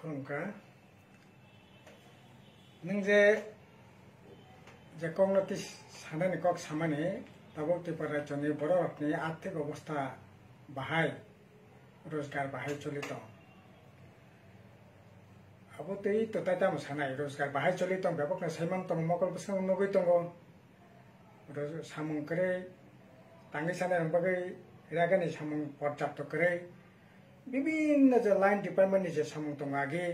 खुलुमखा नों जे कग्निटिभ साननायनि कक सामानि दाबो त्रिपुरा राज्यनि बर' रावनि आर्थिक अबस्था बाहाय रोजगार बाहाय चलित अब तै तताय दाम सानाय रोजगार बाहाय चलित बेबक सैमान दं मकल बसं नगै दं सामुं करे तांगै सानाय रंबागै रागानि सामुं पर्याप्त करे विभिन्न जो लाइन डिपार्टमेंट जे सामुं दं आगे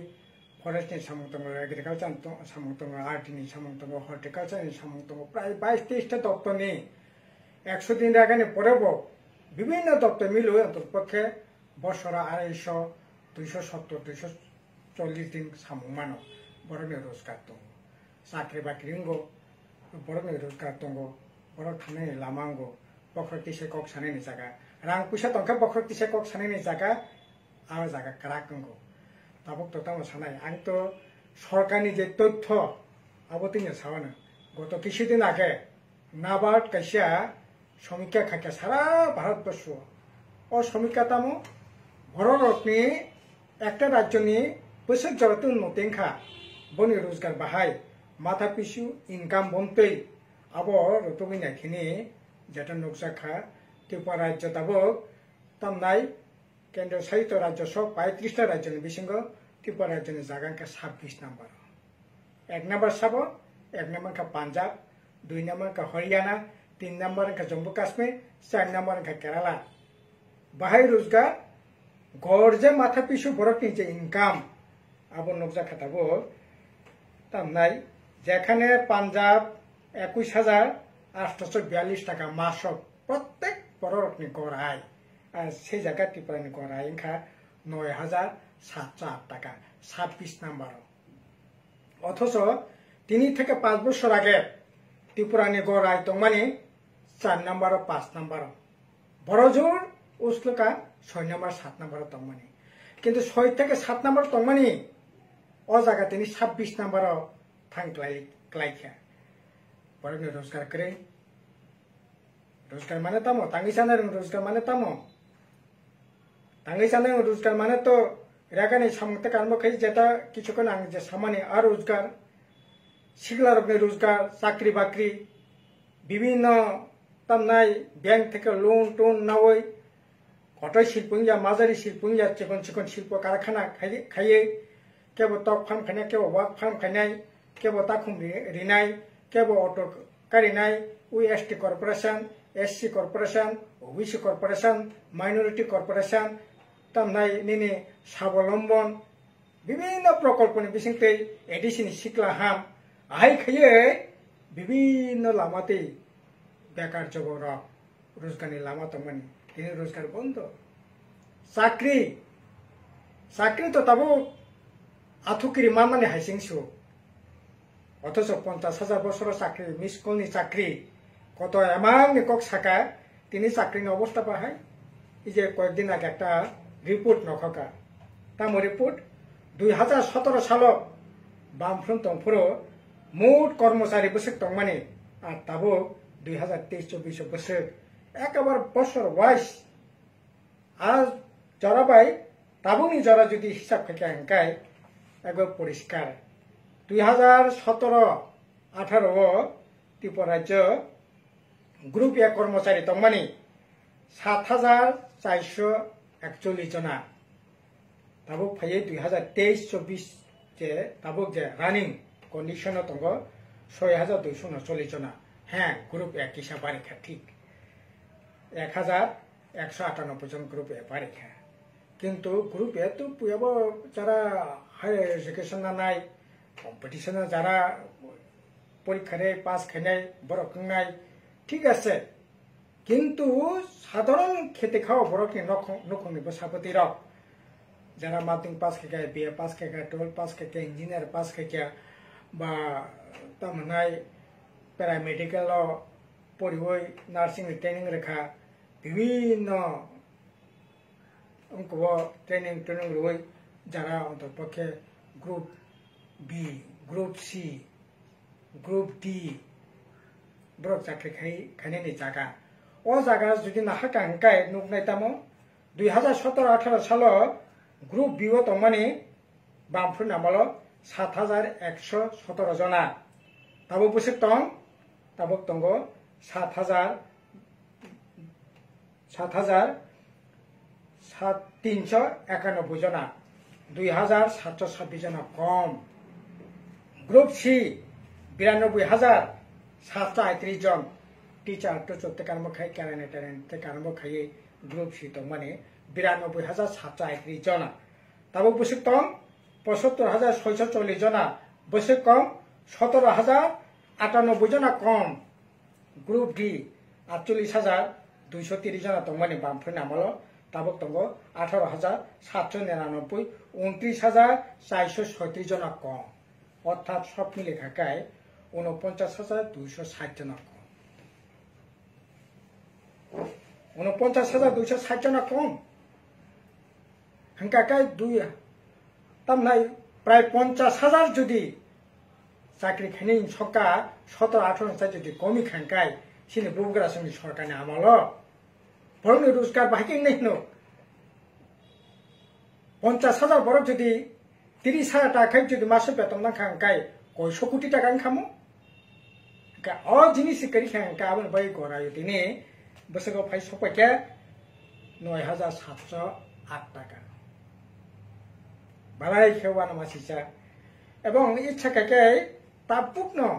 फरेस्ट सामुं दं एग्रिकालचार सामुं दं आर्टनि सामुं दं हर्टिकालचार सामुं दं प्राय 22-23टा दप्तरनि 100 दिन रागानि परेबो विभिन्न दप्तर मिलु अंतपक्षे बছর 250 270 240 दिन सामुं मानो बर'नि रोजगार दं साख्रि बाख्रि इंगो बर'नि रोजगार दं बर' थानायनि लामा इंगो बख्रतिसे कक सानायनि जागा रां पैसा दंखा बख्रतिसे कक सानायनि जागा आरो जागा क्राक इंगो ताबक तताम सानाय आं तो सरकारनि जे तथ्य आबोतिनो सावानो गत কিছুদিন आगे नाबार्ड कैसा समीक्षा खाके सारा भारतवर्ष और समीक्षा तामो बर' रावनि একটা राज्यनि बोसोर जगत उन्नतिंखा बनि रोजगार बाहाय माथा पिसु इनकाम बनतै आबो रतुबिनाखिनि जेटा नकजाखा त्रिपुरा राज्य दाबो तामनाय केंद्र साहित्य राज्य सब 35टा राज्यनि बिसिंगो त्रिपुरा राज्यनि जागांखा 26 नम्बर 1 नम्बर साबो 1 नम्बर का पंजाब 2 नम्बर का हरियाणा 3 नम्बर का जम्मू काश्मीर 4 नम्बर का केरला बाहाय रोजगार गरजे माथा पिसु बरकनि जे इनकाम आबो नकजाखाताबो तामनाय जेखाने पंजाब 21,842 टाका मास प्रत्येक बरकनि गराय से जायगा त्रिपुरानि गराय इंखा 9,708 टाका 26 नम्बर अथच 3 থেকে 5 বছর आगे त्रिपुरानि गराय दंमानि 4 number 5 number Barjor उसलका 6 number 7 number दंमानि किन्तु 6 থেকে 7 नम्बर दंमानि अ जागा तिनि 26 नम्बर थांख्लायख्या बरनि रोजगार करे रोजगार माने तामो तांगै सानाय रोजगार माने तामो तांगै सानाय रोजगार माने तो रागानि सामंते कानबो खै जेता किछुकन आं जे सामानि आ रोजगार सिगला रबनि रोजगार चाकरी बाकरी विभिन्न तामनाय बैंक থেকে लोन टोन नावै गटाय शिल्पनिया माजारि शिल्पनिया चिकन चिकन शिल्प कारखाना खायै केबो टक फार्म खानाय केबो वाक फार्म खानाय केबो ताखुम रिनाय केबो ऑटो कारिनाय UST corporation SC corporation OBC corporation minority corporation तामनाय निनि स्वावलम्बन विभिन्न प्रकल्पनि बिसिंतै एडिसिनि सिक्ला हाम आहाय खायै विभिन्न लामाते बेकार जबर रोजगारनि लामा दंमानि दिनै रोजगार बन्द साख्रि तो ताबो आथुकिरि मामानि हाइसिंसु अथच 50,000 বছর চাকরি মিসকলনি চাকরি কত এমাংনি কক সাকা তিনি চাকরির অবস্থা বাহাই এই যে কয়েকদিন আগে একটা রিপোর্ট নখকা তাম রিপোর্ট 2017 সাল বামফ্রন্ট তংফুরো মোট কর্মচারী বসে দंमानि আর তাবো 2023-24 বছর একেবারে বছর ওয়াইজ আর যারা ভাই তাবুনি যারা যদি হিসাব থেকে আঙ্কায় একবার পরিষ্কার 2017-18 त्रिपुरा राज्य ग्रुप ए कर्मचारी दंमानि 7,441 जना ताबो फैयै 2023-24 जे ताबो जे रानिंग कंडिशन दंग 6,239 जना हाँ ग्रुप ए किसा बारिखा ठीक 1,198 जन ग्रुप ए बारिखा किन्तु ग्रुप ए तो पुयाबो जारा हायर एजुकेशन नाय कम्पिटिशन जारा परीक्षा पास खाई बरकनाय ठीक আছে किन्तु साधारण खेते खाओ बरकनि नखंनि बसापति रक जारा माध्यमिक पास खाय BA पास खाय 12 पास खाय इंजिनियर पास खाय बा तामनाय पैरामेडिकल पढ़िवै नार्सिंग ट्रेनिंग रेखा विभिन्न उनको ट्रेनिंग लुई जारा अंतपक्षे group B group C group D ब्रक चाकरी खायनि जागा अ जागा जुदि नाहाका अंकाय नुकनाय तामो 2017-18 साल ग्रुप B दंमानि বামফ্রু নামালো 7,117 জনা তাবো বসে টং তাবো টंगो 7,391 জনা 2,726 জনা কম গ্রুপ সি 92,738 জন টিচাर तो चलते कारण खाई कैरेन टेरेन ते कारण खाई ग्रुप सी तो माने 92,738 जना तब बसे कम 75,640 जना बसे कम 17,098 जना कम ग्रुप डी 48,230 जना तो माने बामफ्रे नामालो तब तंगो 18,799 29,436 जना कम अर्थात सब मिले थाकाय 49,260 जना 49,260 जना कम हंकाकाय दुई तमनाय प्राय 50,000 जुदी चाकरी खानी सका 17-18 सा जुदी कमी खांकाय सिने बुबग्रा संनि सरकारनि आमालो बरं रोजगार बाहायके नहीं नो 50,000 बरं जुदी 30,000 टाका जुदी मासे बेतन ना खांकाय 100 कोटी टाका खामो का अ जिनिस करि खांका आबन बाय गरायो दिने बसगो फाइ सपाके 9,708 टाका बालाय खेवाना मासिसा एवं इच्छा काके तापुकनो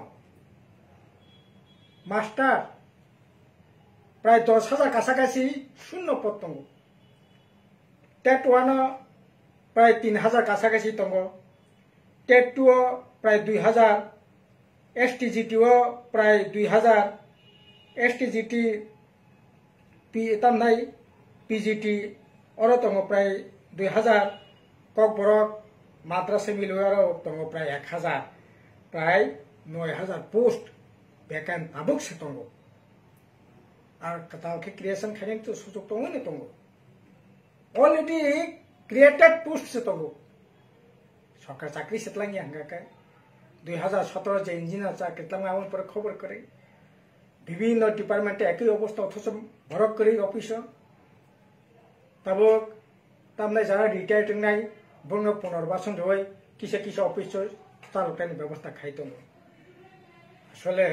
मास्टर प्राय 10,000 कासाकासी शून्य पद दंगो टेट 1 प्राय 3,000 कासाकासी दंगो टेट 2 प्राय 2,000 एसटीजीटी प्राय 2,000 एसटीजीटी तमनाय पीजीटी और दंग प्राय 2,000 ककबरक माद्रासा मिलुआर दंग प्राय 1,000 प्राय 9,000 पोस्ट वेकेंट आबुक से दंग और कताल के क्रिएशन खाने तो सुजुग दंग ने दंग ऑलरेडी क्रिएटेड पोस्ट से दंग सरकार चाकरी सेतलांगी हंगाका 2017 जे इंजिनियर चाकरी तलांग आवन पर खबर करे विभिन्न डिपार्टमेंट एक ही अवस्था अथच भरक करी ऑफिस तब तमने जरा रिटायर्ड नहीं बंग पुनर्वासन होय किसे किसे ऑफिस चालुकानी व्यवस्था खाई दं आसले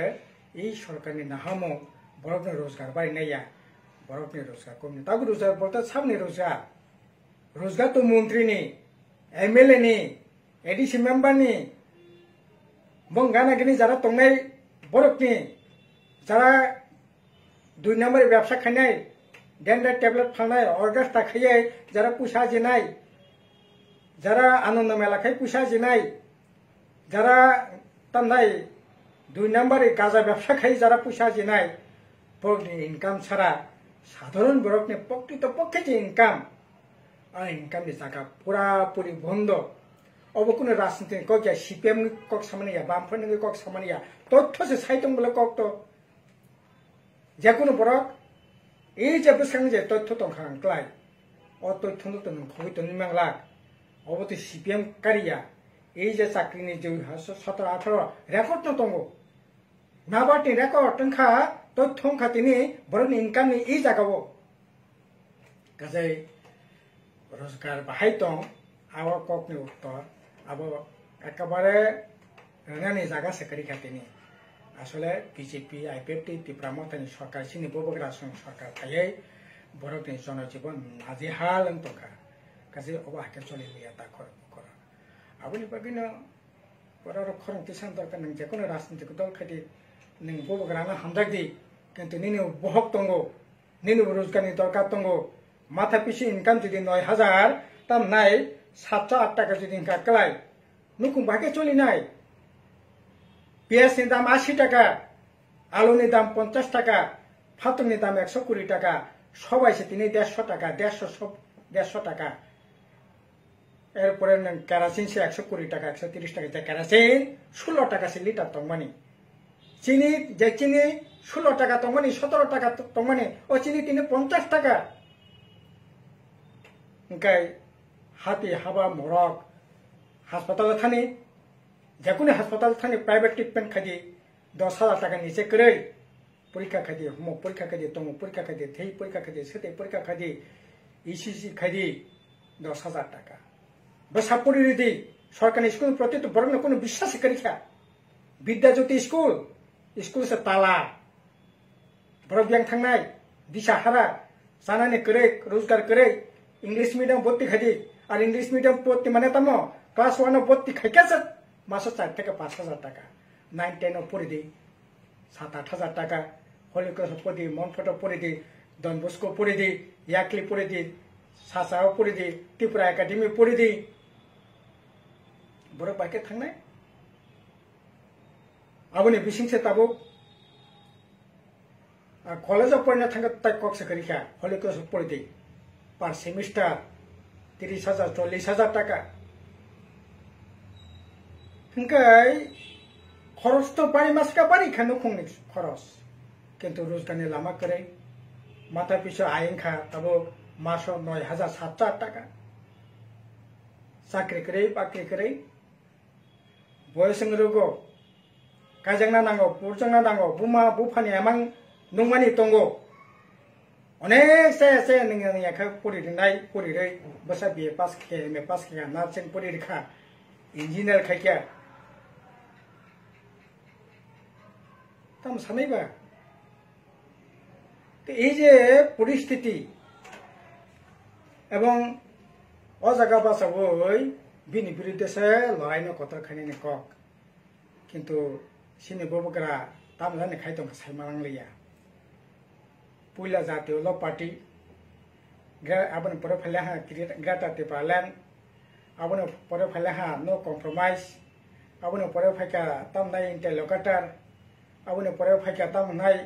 ई सरकारनि नाहामो बरकनि रोजगार बायनाया बरकनि रोजगार कम तब रोजगार बोलते सबनि रोजगार तो मंत्री नि एमएलए नि एडीसी मेंबर नि बंगानागिनी जरा तंगनाय बरकनि जरा 2 नम्बर व्यवसा खानाय डेंडर टेबलेट फाननाय अर्गास्टा खायै जरा पैसा जिनाय जरा आनंद मेला खाय पैसा जिनाय जरा तमनाय 2 नम्बर गाजा व्यवसा खाय जरा पैसा जिनाय बरकनि इनकाम छाड़ा साधारण बरकनि प्रकृत पक्षे जे इनकाम और इनकाम नि जागा पूरा पूरी बंद अब कोनो राजनीति कक या सीपीएम कक सामानिया बामफ्रनि कक सामानिया तथ्य से साइतंग बले कक तो जेकुनो बरक এই যে বেসাং যে তথ্য তংখাংক্লাই অ তথ্য তো নখবি তো নিমাংলা অবতে সিপিএম কারিয়া এই যে চাকরিনি যে 17-18 রেকর্ড ন দङ নাবাটি রেকর্ড তংখা তথ্য খাতিনি বরন ইনকামনি এই জাগাবো কাজে রোজগার বাহাই দं আবার ককনি উত্তর আবো একেবারে রানানি জায়গা সেকারি খাতিনি আসলে বিজেপি আইপিএফটি ত্রিপুরামতানি সরকার সিনি ববগ্রা সরকার थायै बरकनि जनजीवन नाजेहाल तंखा गासै अबाहाके चलिलिया दा खर आबनि बागिनो बरर खरंथि सानदरका नों जेकुनो राजनीतिक दल खादि नों बबग्राना हामदागदि किन्तु निनो बहक दंगो निनो रोजगारनि दरकार दंगो माथा पिसि इनकाम जुदि 9,000 ताम नाय 708 टाका जुदि इनकाम कलाय नुकुम बाहाके चलिनाय पियाज नि दाम 80 टाका आलू नि दाम 50 टाका फातन नि दाम 120 टाका सबाइ से 150 टाका 150 टाका एरपरे नों केरासिन से 120 टाका 130 टाका जे केरासिन 16 टाका से लिटार तंगमानि चीनी जे चीनी 16 टाका तंगमानि 17 टाका तंगमानि ओ चीनी 50 टाका ओंखाय हाथी हाबा मरक हासपाताल थानि जेकुनो हासपाताल थानि प्राइवेट ट्रिटमेंट खादि 10,000 टाका नीचे करे परीक्षा खादि होमवर्क परीक्षा खादि तंग परीक्षा खादि थै परीक्षा खादि सते परीक्षा खादि ईसीसी खादि 10,000 टाका बसापुरी दी सरकारनि स्कुल प्रति तो बरंनो कोनो विश्वास करिखा विद्याज्योति स्कुल से ताला बरक बियां थांनाय दिसाहारा जानानै करे रोजगार करे इंग्लिश मीडियम भर्ती खादी और इंग्लिश मीडियम भर्ती माने तमो क्लास 1 भर्ती खाइकास मासो 4 থেকে 5,000 টাকা 9 10 পড়ে দি 7-8,000 টাকা होली क्रॉस पढ़े दी मनफट पढ़े दी डन बस्को पढ़े दी याकली पढ़े दी सासाव पढ़े दी त्रिपुरा एकाडेमी पढ़े दी बरक बाइके थांनाय आबोनि बिसिंसे ताबो कॉलेज पढ़ने थांगा तक कक्स करिखा होली क्रॉस पढ़े दी पर सेमिस्टार 30,000 40,000 টাকা हिंकाय खरच तो बारी मासका बारी खानो खुंनि खरच किंतु रोजगारनि लामा करे माथा पिछो आयेंखा तबो मासो 9,700 টাকা साख्रि करे बाख्रि करे बयसंग रोगो काजंना नांगो पुरजंना नांगो बुमा बुफानि एमां नंमानि तंगो अनेक से नोंनि याखा पढ़िनाय पढ़िरै बसा बीए पास के एमए पास के नार्सिं पढ़िरखा इंजिनियर खाइका तम सानैबा तो এই যে পরিস্থিতি এবং অজাগা বাসাবই বিনি বিরুদ্ধে লড়াইनो কথা খানিনি কক কিন্তু সিনি ববগরা তামলানে খাইতো সাইমাलांलिया पुइला जातिय ल पार्टी आबन पर फले हा ग्रेटा टिपालन आबन पर फले हा नो कॉम्प्रोमाइज आबन पर फैका तमनाय इंटरलोकेटर आबन पर फैका तमनाय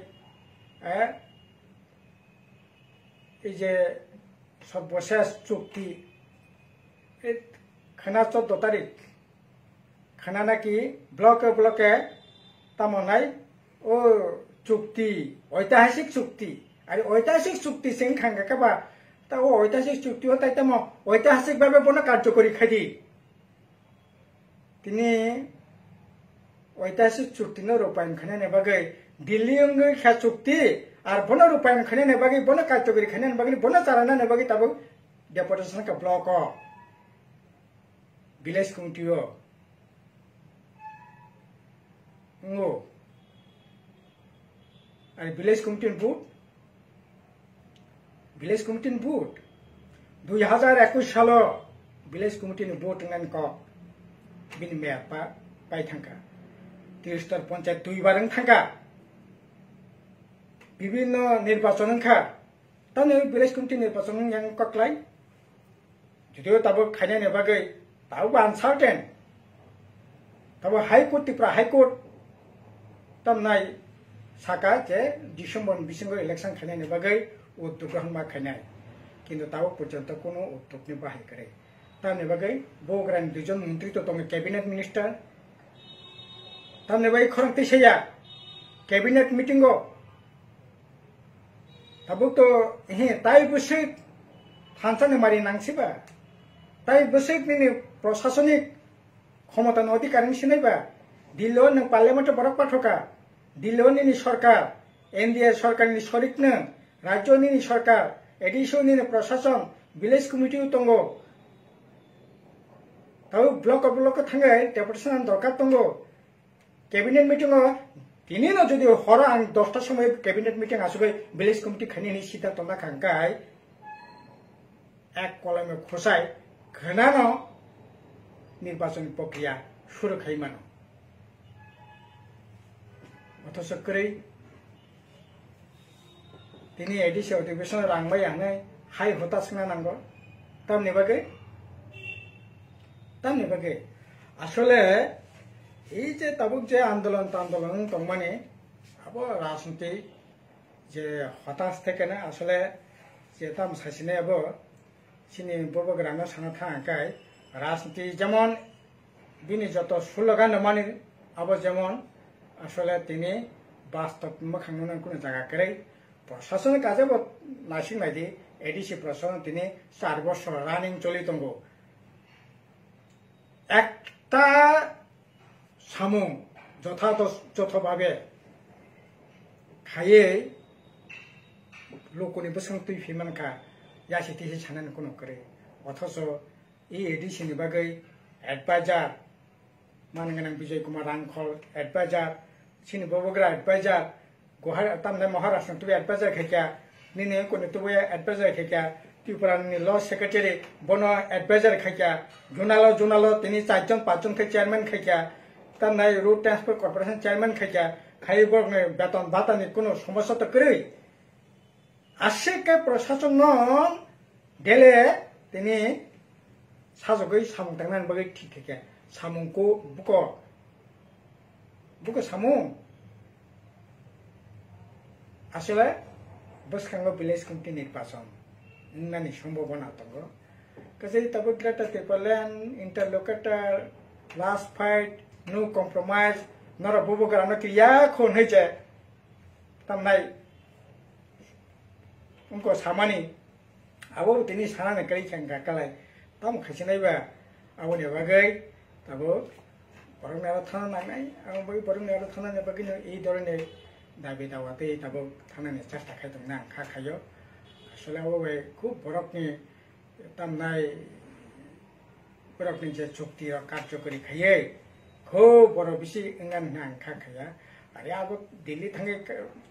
এই যে সর্বশেষ চুক্তি খানা 14 তারিখ খানা নাকি ব্লকে তামনাই ও চুক্তি ঐতিহাসিক চুক্তি আর ঐতিহাসিক চুক্তি সিং খাঙ্গা কাবা তা ও ঐতিহাসিক চুক্তি হতাই তাম ঐতিহাসিক ভাবে বন কার্যকরী খাদি তিনি ঐতিহাসিক চুক্তি ন রূপায়ণ খানে বাগে দিল্লি অঙ্গে খা চুক্তি আর বন রূপায়ণ খানে বাগে বন কার্যকরী খানে বাগে বন চালানা বাগে তাবো डेपुटेशन का block village committee village committee बुट 2021 साल विलेज कमिटी बुट बिनि मेयर पाई थांका तिरस्तर पंचायत 2 बार थांका विभिन्न निर्वाचन खा तने विलेज कमिटी निर्वाचन yang कक्लाई जुदियो तब खाने बागै ताबो अनसार्टेन तब हाईकोर्ट त्रिपुरा हाईकोर्ट तमनाय साका जे डिसेम्बर बिसिंगो इलेक्शन खाने बागै उद्योग ग्रहण मा खाने किंतु ताबो पर्यंत कोनो उद्योग नि बाहाय करे तमने बागै बोग्रान दुजन मंत्री तो तंग कैबिनेट मिनिस्टर तमने बागै खरंति सेया कैबिनेट मीटिंगो तब तो हे ताई बसिक थानसाने मारि नांसिबा ताई बसिक नि प्रशासनिक क्षमता अधिकार सिनाइबा दिल्ली न पार्लियामेंट बरक पाठका दिल्ली नि सरकार एनडीए सरकार नि शरीक न राज्य नि सरकार एडिशन नि प्रशासन विलेज कमिटी तंगो तब ब्लॉक थांगे डेपुटेशन दरकार तंगो कैबिनेट मीटिंग তিনি না যদি হরা আং 10টার সময় ক্যাবিনেট মিটিং আসবে ভিলেজ কমিটি খানি সিধা তলা খাঙ্কাই এক কলমে খোসাই ঘনানো নির্বাচন প্রক্রিয়া শুরু খাইমানো অথচ করে তিনি এডিসি অধিবেশন রাংবাই আনে হাই হতাশনা নাঙ্গো তামনি বাগে আসলে এই যে তাবুক যে আন্দোলন তংমানে আবো রাজনীতি যে হতাশ থেকে না আসলে যে তাম সাইসিনে আবো সিনি ববগ্রামে সানা থাকায় রাজনীতি যেমন বিনি যত স্লোগান মানে আবো যেমন আসলে তিনি বাস্তব মোখানো কোনো জায়গা করে প্রশাসনের কাজে নাসিং নাইদি এডিসি প্রশাসন তিনি 4 বছর রানিং চলি তঙ্গ একটা সামু যথাযথভাবে খাইয়ে লোকনি বসং তুই ফিমানকা ইয়াসি তিসি সানান কোনো করে অথচ এই এডিসিনি বাগै advisor manang Vijay Kumar Rankol advisor sini bobogra advisor gohar tamne Maharashtra tu advisor khekya nini ko ne tu advisor khekya Tripura ni law secretary bono advisor khekya junalo tini 4 জন 5 জন ke chairman khekya tamnai road transport corporation chairman khekya খাই বর্গে বেতন ভাতানি কোনো সমস্যা তো করেই আশেকে প্রশাসন ডেলে তিনি সাজগৈ সামুং থাংনান বাগৈ ঠিক থেকে সামুংকো বুকো সামুং আসলে বসখাঙ্গ ভিলেজ কমিটি নির্বাচন নানি সম্ভাবনা দङ কাজে তবে গ্রেটার টেপলেন interlocutor last fight no compromise nara bobo garana kriya khon heje tamnai unko samani abo tini sanane kai changa kalai tam khasinai ba abo ne bagai tabo porongna thana nangai abo bai porongna thana ne bagai no ei dorone dabi dawate tabo thana ne chesta khai dong na kha khayo asole abo bai khub borokni tamnai borokni je chukti ra karjokori khaiye খুব বড় বেশি এঙ্গান আংখা খায়া আরে আগত দিল্লি থাঙ্গে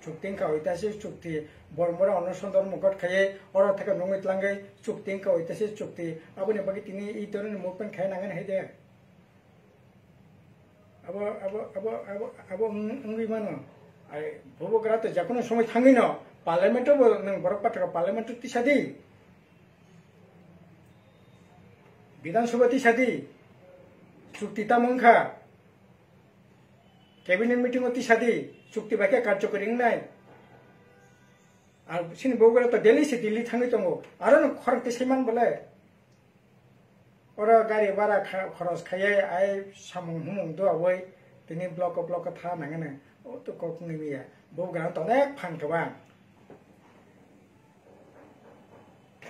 চুক্তিংকা হইতাছে চুক্তি বড় বড় অনুসন্ধান মুখত খাইয়ে ওর থেকে নমিত লাঙ্গে চুক্তিংকা হইতাছে চুক্তি আপনি বাকি তিনি এই ধরনের মুভমেন্ট খাই নাঙ্গেন হাইদে আবো আবো আবো আবো আবো উঙ্গি মানো আরে ভবগ্রা তো যে কোনো সময় থাঙ্গি না পার্লামেন্টও নং বড় পাঠক পার্লামেন্টের তিসাদি বিধানসভা তিসাদি চুক্তি তামংখা कैबिनेट मीटिंग होती शादी चुक्ति बाकी कार्यकरी नाय और सिन बोगरा तो दिल्ली से दिल्ली थांगे तो आरो न खरते सेमान बोले और गाड़ी भाड़ा खरच खाये आय सामुं हुमुं दो आवै तिनि ब्लक था नांगने ओ तो कोकनि मिया बोगरा तो अनेक फान गोबां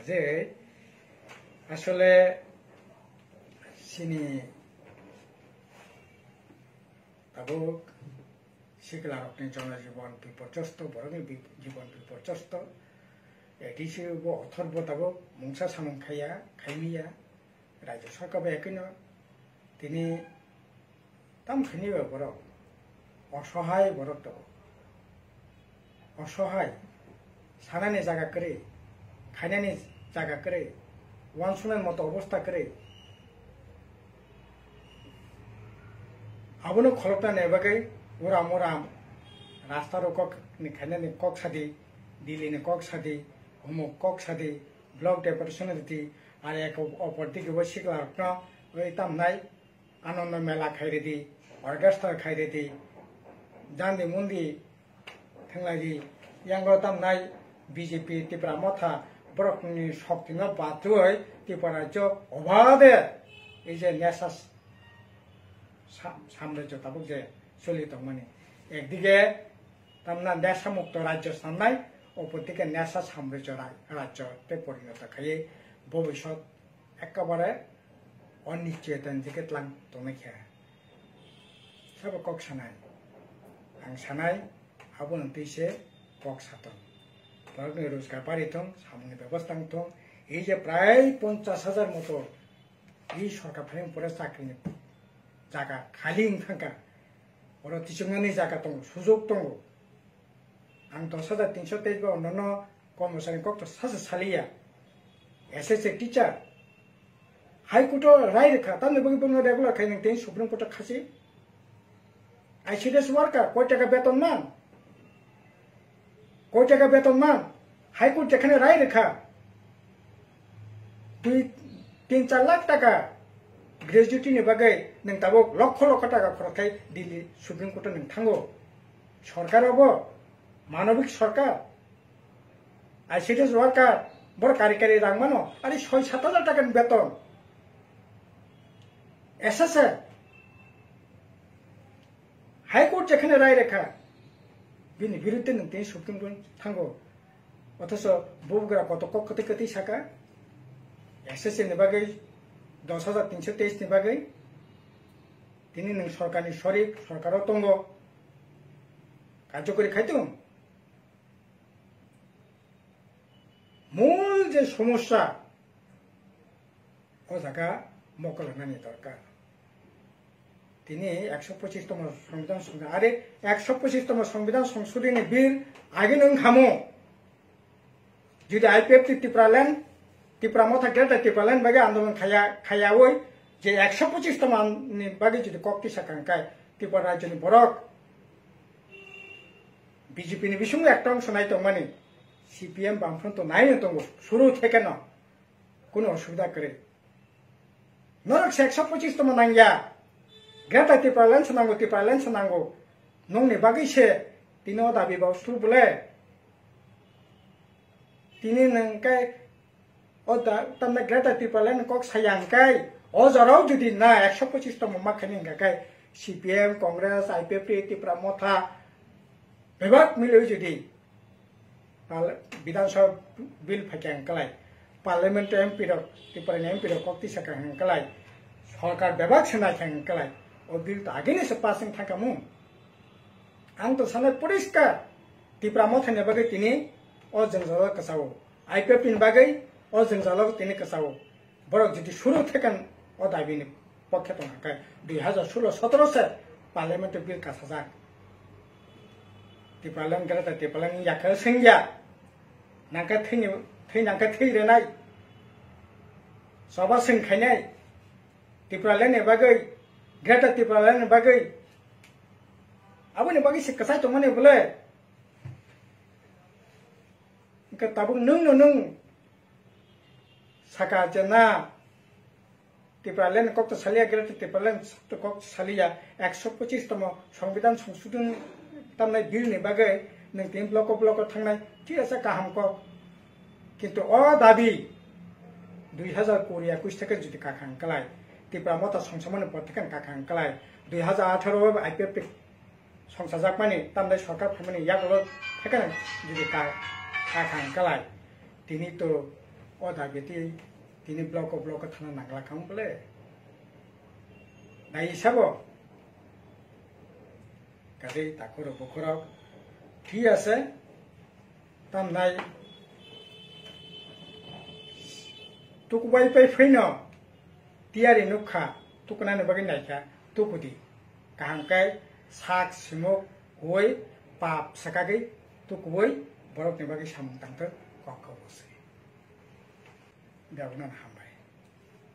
जे आसले सिनि तब शिखला जनजीवन विपर्यस्त बरंग जीवन विपर्यस्त एडिसे अथर्व तब मुंसा सामुं खाया खाइमिया राज्य सरकार बेकिनो तिनि ताम खनिबा बर असहाय बर तो असहाय सानानि जागा करे खाइनानि जागा करे वानसुनान मत अवस्था करे आबनो खलपना नेबागै उराम रास्ता रोकक निखाने कक सादी दिल्ली ने कक सादी होमो कक सादी ब्लक डेपुटेशन दी आर एक अपरति के बसिकला रत्न ओइ तामनाय आनंद मेला खाइरेदि ऑर्केस्ट्रा खाइरेदि जान्दी मुन्दी थांलादि यांगो तामनाय बीजेपी त्रिपुरा मथा बरकनि शक्तिनो बाथुय त्रिपुरा जो अबादे इजे नेसास साम्राज्य तबक जे चलित माने एकदिके तामना नेशा मुक्त राज्य सामनाय अपरदिके नेशा साम्राज्य राज्यते परिणत खाइए भविष्यत एकेबारे अनिश्चिततानि दिके लां दंनायखा सब कक सानाय आं सानाय आबोनो दैसे कक सातन बरकनि रोजगार बारिथं सामुनि व्यवस्था थं এই যে প্রায় 50,000 মতো এই সরকার ফ্রেম পরে চাকরি जागा खाली थांगा और तिसंगानि जागा दङ सुजुग दङ आं 10,323 बा अन्नो कर्मचारी कक सासे सालिया एसएसए टीचर हाई कोर्ट राय रेखा ताने बगि बङ रेगुलार खाइने तेन सुप्रीम कोर्ट खासि आईसीडीएस वर्कर কয় টাকা বেতন মান কয় টাকা বেতন মান हाई कोर्ट যেখানে রায় রেখা 2-3-4 লাখ টাকা ग्रेजुएटी ने बागै नों दाबो लक्ष लक्ष टाका खरथाय दिल्ली सुप्रीम कोर्ट नों थांगो सरकाराबो मानविक सरकार आईसीडीएस वर्कार बर कारिकारी रां मानो आरो 6-7,000 टाकानि बेतन एसएसए हाई कोर्ट जेखाने राय रेखा बिनि बिरुद्धे नों तेन सुप्रीम कोर्ट थांगो अथच बबग्रा कत कति कति साका एसएसए ने बागै 10,323 नि बागै तिनि नों सरकारनि शरीक सरकाराव दङ कार्यकरी खाइदों मूल जे समस्या ओ जागा मकल होनायनि दरकार তিনি 125তম সংবিধান সংশোধন আরে 125তম সংবিধান সংশোধনী বিল আগে নং হামো যদি আইপিএফ ত্রিপুরা মথা গ্রেটার ত্রিপুরাল্যান্ড বাগে আন্দোলন খায়াওই যে 125তম বাগে যদি কক্তি সাকাঙ্কায় ত্রিপুরা রাজ্যনি বরক বিজেপি ni বিসঙ্গে একটা অংশ নাই তংমানি সিপিএম বামফ্রন্ট নাইনো দङ শুরু থেকে না কোনো অসুবিধা করে নরক 125তম নাঙ্গিয়া গ্রেটার ত্রিপুরাল্যান্ড নাঙ্গো নংনি বাগैसे তিনিও দাবি বাউসু বলে তিনি নংকাই ও তামনা গ্রেটার ত্রিপুরাল্যান্ড কক সায়াংকাই ও জরাও যদি না 125তম মাখানিংকাই সিপিএম কংগ্রেস আইপিএফ ত্রিপুরা মথা বিভাগ মিলে যদি বিধানসভা বিল ফাইকাংকালাই পার্লামেন্ট এমপি ত্রিপুরা এমপি কক্তি সাকাংকালাই সরকার বিভাগ সেনাইকাংকালাই ও বিল তো আগেনি সে পাসিং থাকামু आं तो साने परिष्कार ত্রিপুরা মথাनि बागै तिनी ओ जंजाल कसाओ आईपीएफ नि बागै ओ जंजाल तिनी कसाओ बरक जुदि शुरू थेकन ओ दाबिनि पक्षे तंकाय 2016-17 से पार्लियामेंट बिल कासाजा ত্রিপুরাল্যান্ড ग्रेटार ত্রিপুরাল্যান্ड याखा सेंगिया नांका थैनांका थैरेनाय सभा सेंखायनाय ত্রিপুরাল্যান্ड नि बागै ग्रेटार ত্রিপুরাল্যান্ड नि बागै अब ni bagi si kasai tong mane bole ka tabung nung saka jena Tripuraland kok to salia greta Tripuraland to kok salia 125তম সংবিধান সংশোধন tamnai bill ni bagai nang tin blok thangnai ti asa kaham ko kintu o dabi 2021 থেকে যদি কাখাং কালাই ত্রিপুরা মতা সংসমান পথেকান কাখাং কালাই 2018 IPF সংসাজাক মানে তামদাই সরকার ফাইমানি ইয়াগলো থেকান যদি কাখাং কালাই তিনি তো ও দাবিতি তিনি ব্লক থানা নাগলা খাম বলে নাই হিসাব কাজে তাকর বখরাও ঠিক আছে তামদাই তুকুবাই পাই ফৈন তিয়ারি নুখা তুকুনানি বাগै नायखा तुकुदी काहांकाय साक सिमुक गय पाप सकागै तुकुबै बरकनि बागै सामं तांथो कखौ बसे बेवनान